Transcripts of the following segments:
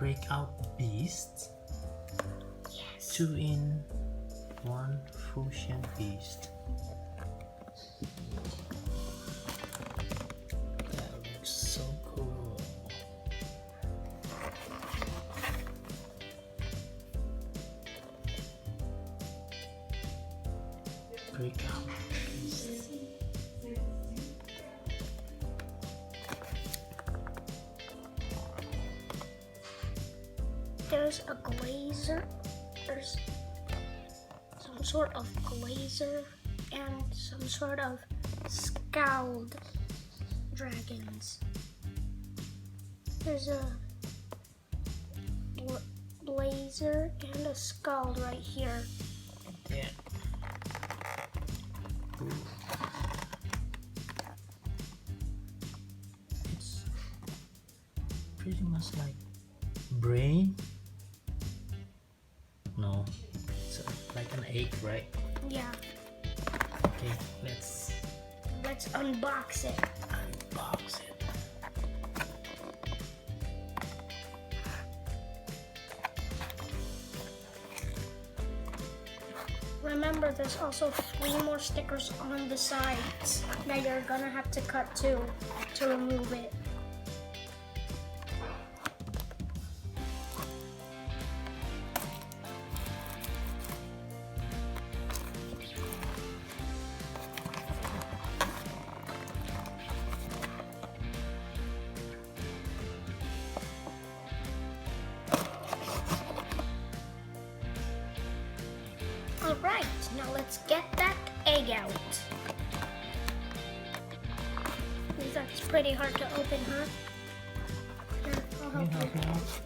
Breakout Beast. Yes. 2-in-1 Fusion Beast. That looks so cool. Breakout Beast. There's a glazer. There's some sort of glazer and some sort of scowled dragons. There's a blazer and a scald right here. Yeah. Ooh. It's pretty much like brain. No, it's like an egg, right? Yeah. Okay, let's unbox it. unbox it. Remember, there's also 3 more stickers on the sides that you're gonna have to cut too to remove it. Alright, now let's get that egg out. That's pretty hard to open, huh? Here, I'll Can you help help me you. out?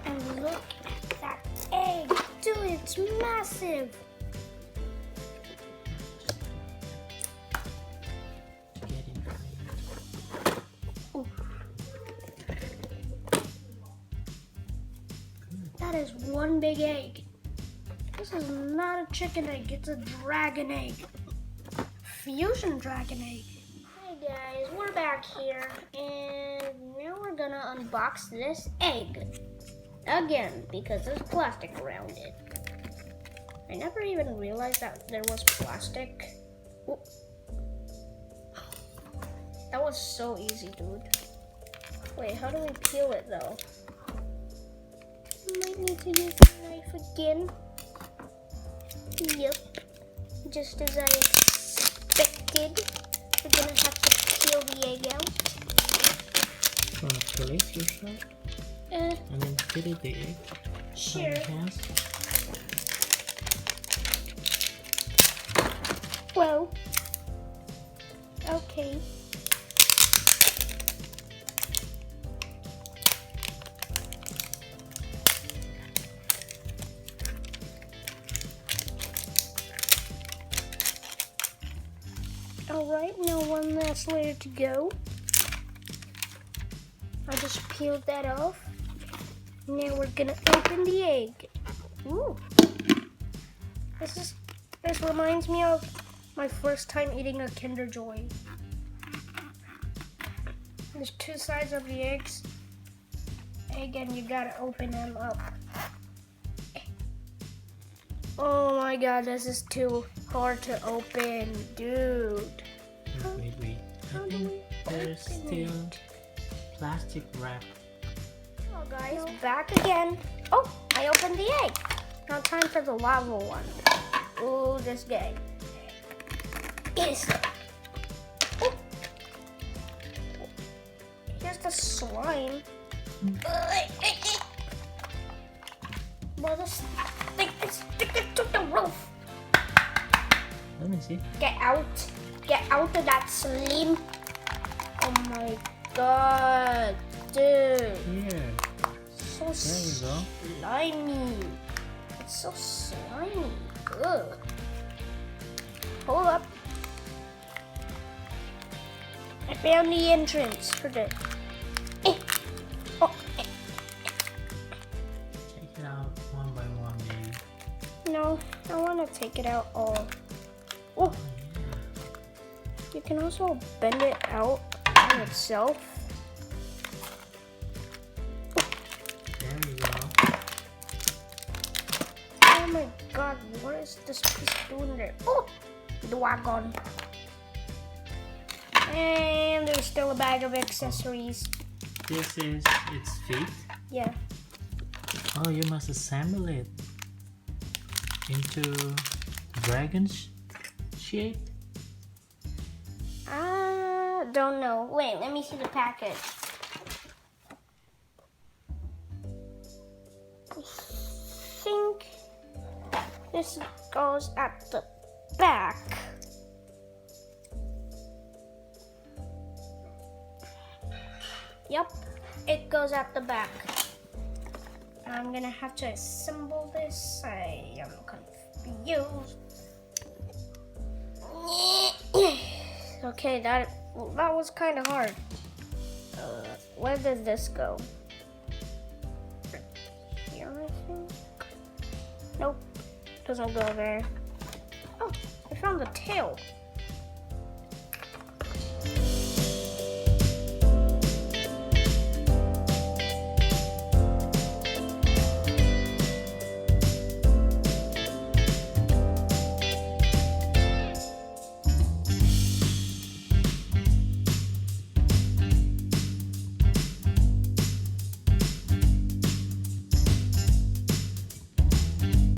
And look at that egg. Dude, it's massive. Get in frame. Ooh. That is one big egg. This is not a chicken egg, it's a dragon egg. Fusion dragon egg. Hi guys, we're back here and now we're gonna unbox this egg. Again, because there's plastic around it. I never even realized that there was plastic. Ooh. That was so easy, dude. Wait, how do we peel it though? Might need to use the knife again. Yep. Just as I expected. We're gonna have to peel the egg out. Wanna peel it yourself? I mean, peel the egg. Sure. By your hands. Well. Okay. Alright, now one last layer to go. I just peeled that off. Now we're gonna open the egg. Ooh. This reminds me of my first time eating a Kinder Joy. There's 2 sides of the egg, and you gotta open them up. Oh my god, this is too hard to open, dude. Wait. How I do think we there's open still it? plastic wrap. Hello guys, back again. Oh, I opened the egg. Now time for the lava one. Ooh, this guy. Is. Oh. Here's the slime. Well, this thing is sticking to the roof. Let me see. Get out. Get out of that slime. Oh my god. Dude. Here. So There you go. slimy. It's so slimy. Ugh. Hold up. I found the entrance for the. Oh. Check it out one by No, I want to take it out all. Oh, you can also bend it out on itself. There we go. Oh my god, what is this piece doing there? Oh, the wagon. And there's still a bag of accessories. This is its feet. Yeah. Oh, you must assemble it into dragon's shape. I don't know. Wait, let me see the package. I think this goes at the back. Yep, it goes at the back. I'm gonna have to assemble this. I am confused. Okay, that was kind of hard. Where does this go? Here, I think. Nope, doesn't go there. Oh, I found the tail.